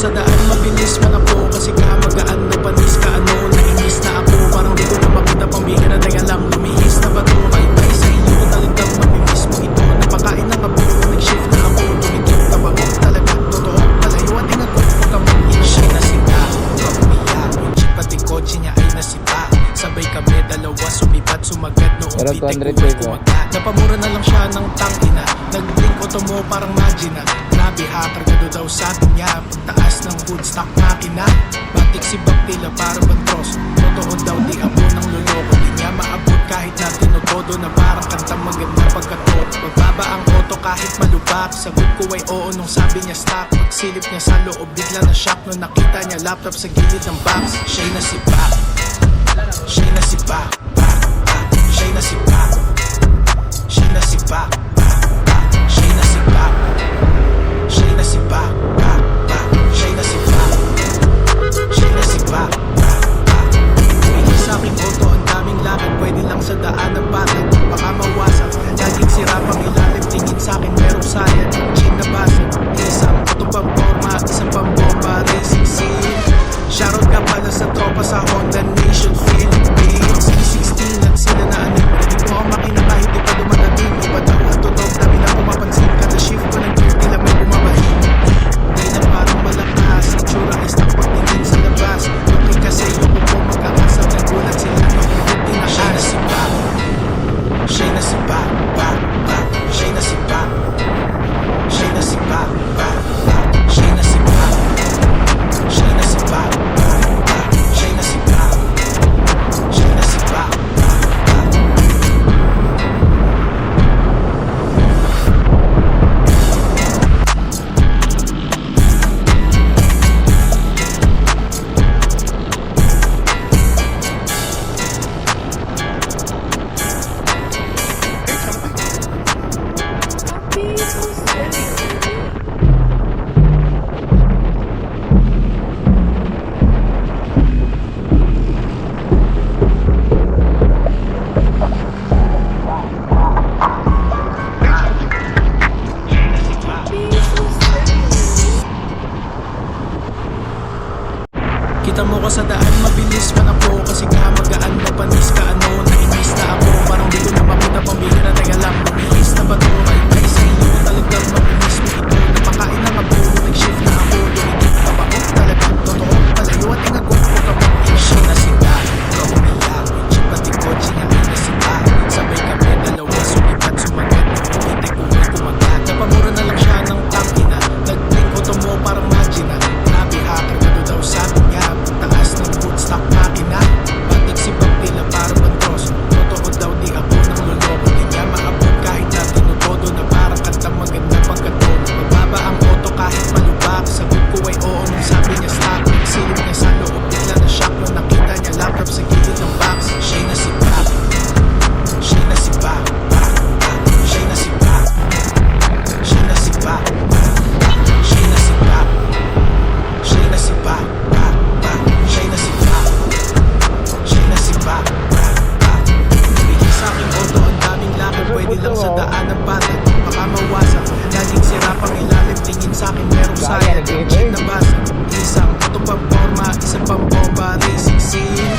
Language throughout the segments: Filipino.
sa daan, mabilis man ako kasi kamagaan na panis ka ano. Nainis na ako, parang di ko na makita pambihira. Teka lang, lumihis na ba to? Bye-bye sa inyo, talagang mamimiss mo ito. Napakain ng abo, nag-shift na ako. Tumigil na ba ko talaga? Totoo, palayo at ingat ko. Huwag ka mag-ina, siya nasita. Umiyak, yung jeep pati kotse niya ay nasipa. Sabay kami dalawa, sumipat, sumagat. Noong bitik ko ay kumagat. Napamura na lang siya ng tangina. Nag-blink auto mo parang magina. Grabe ha, kargado daw sabi niya. Pagtaas ng woodstock makina. Batik si Bactila para bantros. Totoo daw di ako ng luloko. Di niya maabot kahit na tinutodo. Na parang kanta maganda pagkatot. Magbaba ang auto kahit malubak. Sagot ko ay oo nung sabi niya stop. Pagsilip niya sa loob bigla na shock. Nung nakita niya laptop sa gilid ng box. Siya'y nasipa. Siya'y nasipa. Siya'y nasipa. Siya'y nasipa. Siya'y nasipa. Siya'y nasipa. Siya'y nasipa. Siya'y nasipa. Pili sa aking auto, ang daming lakad. Pwede lang sa daan ng batag. Baka mawasak. Laging sira pang ilalim. Tingin sa akin merong sayad. Chin na basag. Isang itong pamporma, isang pambomba. Racing scene. Shoutout ka pala sa tropa sa Honda Nation Philippines. 16 at sila na anim. Hindi ko ang makina kahit di pa dumadating. Iba daw at tunog, dami na pumapansin. Kada shift ko ng gear, tila may bumabahin. Di na parang malakas. Ang tsura ay stock pagtingin sa labas. Okay kasi yung upo mag-angas. Ang nagulat sila nung hindi na siya nasipa. Siya'y nasipa. Siya'y nasipa. Siya'y nasipa. Siya'y nasipa. Siya'y nasipa. Siya'y nasipa. Siya'y nasipa. Kita mo ko sa daan, mabilis man ako kasi kamagaan na panis ka ano. Nainis na ako, parang di ko na makita pambihira. Teka lang, lumihis na ba to? Bye-bye sa inyo, talagang mamimiss mo ito. Napakain ng abo, nag-shift na ako. Tumigil na ba ko talaga? Totoo, palayo at ingat ko. Huwag ka mag-ina, siya nasita. Ikaw umiyak, yung jeep pati kotse niya ay nasita. Sabay kami dalawa, sumipat, sumagat. Noong bitik ko ay kumagat. Napamura na lang siya ng tangina. Nag-blink auto mo parang magina. Grabe ha, kargado daw sabi niya. Taas ng woodstock makina. Batik si Bactila para bantros. Totoo daw di ako ng luloko. Di niya maabot kahit na tinutodo. Na parang kanta maganda pagkaton. Magbaba ang auto kahit malubak. Sagot ko ay oo nung sabi niya stop. Silip niya sa loob bigla na shock. Nung nakita niya laptop sa gilid ng box. Siya'y nasipa. Siya'y nasipa. Siya'y nasipa. Siya'y nasipa. Siya'y nasipa. Siya'y nasipa. Siya'y nasipa. Siya'y nasipa. Pili sa aking auto, ang daming lakad. Pwede lang sa daan ng batag. Baka mawasak. Laging sira pang ilalim. Tingin sa akin merong sayad. Chin na basag. Isang itong pamporma, isang pambomba. Racing scene.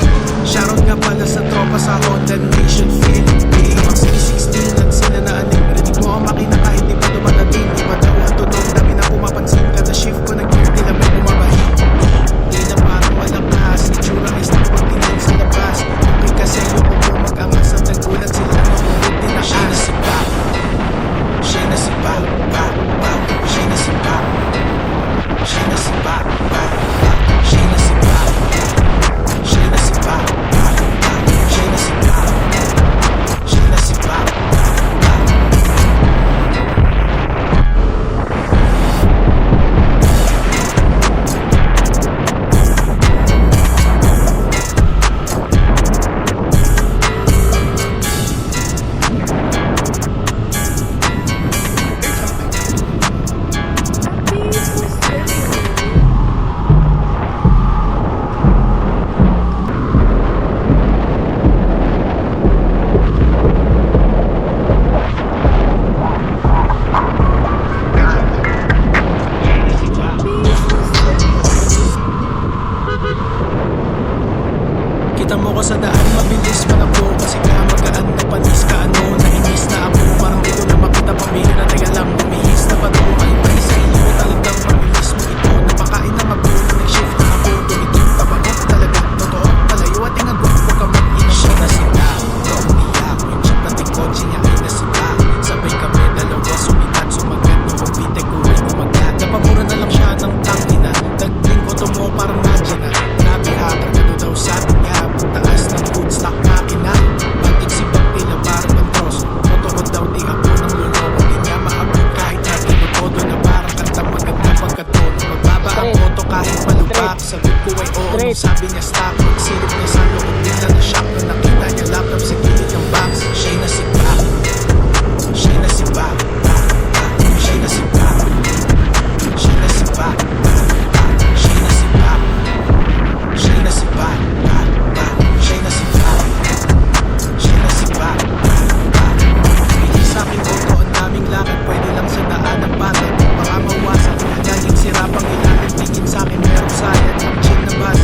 Shoutout nga pala sa tropa sa Honda Nation Philippines. 16 at sila na anim. Rinig mo ang makina kahit di pa dumadating. Iba daw ang tunog, dami na pumapansin. Kada shift ko ng gear, tila may bumabahin. Di na parang malakas. Ang tsura ay stock pagtingin sa labas. Okay kasi yung upo mag-angas. Ang nagulat sila nung hindi na siya nasipa. Siya'y nasipa. Siya'y nasipa. Siya'y nasipa. Siya'y nasipa. Siya'y nasipa. Siya'y nasipa. Siya'y nasipa. sabi niya stop. Magsilip niya sa loob, bigla na shock nung nakita niya laptop sa gilid ng box. Siya'y nasipa, siya'y nasipa, siya'y nasipa, siya'y nasipa, siya'y nasipa, siya'y nasipa, siya'y nasipa, siya'y nasipa. Bigay sa'king auto, ang daming lakad, pwede lang sa daan ng bata. Baka mawasak, laging sirapang ilalim, tingin sa'kin merong sayang. Ang chill na bus,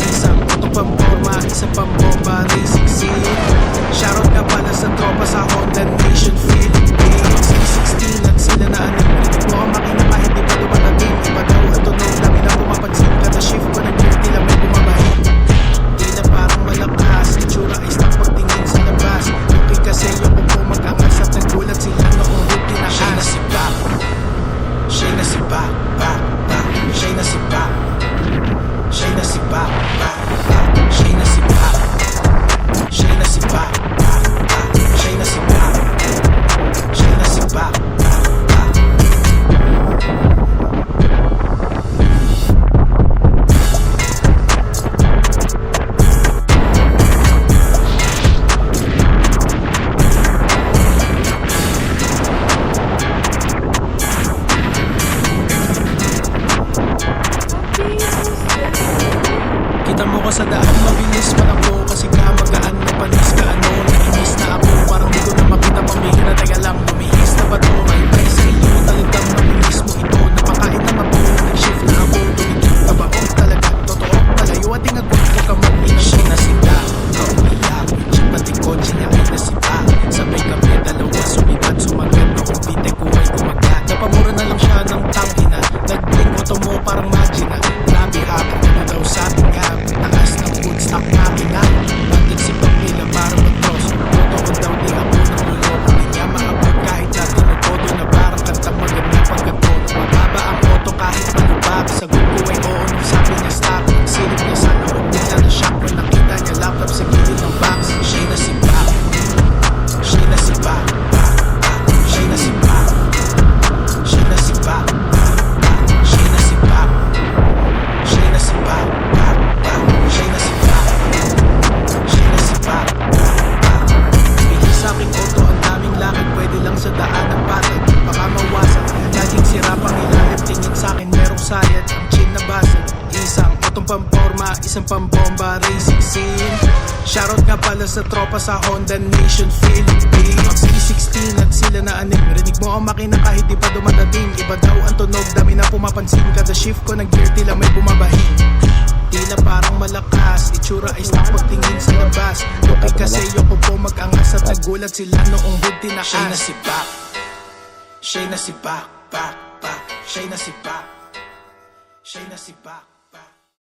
isang auto pamporma, isang pambomba, racing scene. Shoutout ka pala sa tropa sa Honda Nation Philippines. 16 at sila na aning rinig mo ang makina kahit di pa dumadating. Iba daw ang tunog, dami na pumapansin. Kada shift ko nag-gear, tila may bumabahin. Tila parang malakas, itsura ay stock pagtingin sa labas. Okay kasi yung po mag-angas at nagulat sila noong root tinakas. Siya'y nasipa, siya'y nasipa, siya'y nasipa, siya'y nasipa, siya'y nasipa, siya'y nasipa, siya'y nasipa, siya'y nasipa. Kita mo ko sa daan, mabilis malako kasi magaan na panis ka ano. Nainis na ako, parang di ko na makita pamihira. Teka lang, lumihis na ba to? May panis sa iyo, talagang mabilis mo ito. Napakain na mabuo, nag-shift na ako. Tumigil ka ba? O talaga, totoo palayo at ingagod ko ka mag-inom. Siya'y nasita, kaumiyak, siya pati kotse niya ay nasipa. Sabay kami dalawa, sumipat, sumagat. Noong bitek ko ay kumagat. Napamura na lang siya ng tangina. Nag-blink auto mo parang magina. Grabe hapon na daw sabi nga. Takas ng food stock makina. Bakit si Pamela parang matros. Toto ko daw di ako nanguloko. Di niya maabot kahit natin nagkodo na parang kantang maganda pagkatono. Mababa ang auto kahit malubak. Sagot ko ay oo nung sabi niya stop. Silip niya sa loob, bigla na shock nung nakita niya laptop sa gilid ng box. Siya'y nasipa, siya'y nasipa, siya'y nasipa, siya'y nasipa, siya'y nasipa, siya'y nasipa, siya'y nasipa, siya'y nasipa. Bigay sa'king auto, ang daming lakad, pwede lang sa daan ng patag. Baka mawasak, laging sirapang ilalim, tingin sa'kin merong sayad. Ang chill na basag, isang autong pamporma, isang pambomba, racing scene. Shoutout nga pala sa tropa sa Honda Nation Philippines. 16 at sila na aning rinig mo ang makina kahit di pa dumadating. Iba daw ang tunog, dami na pumapansin. Kada shift ko nag-gear, tila may bumabahin. Tila parang malakas, itsura ay stock pagtingin sa labas. Okay kasi yung po mag-angas at nagulat sila noong hood tinakas. Siya'y nasipa, siya'y nasipa, siya'y nasipa, siya'y nasipa.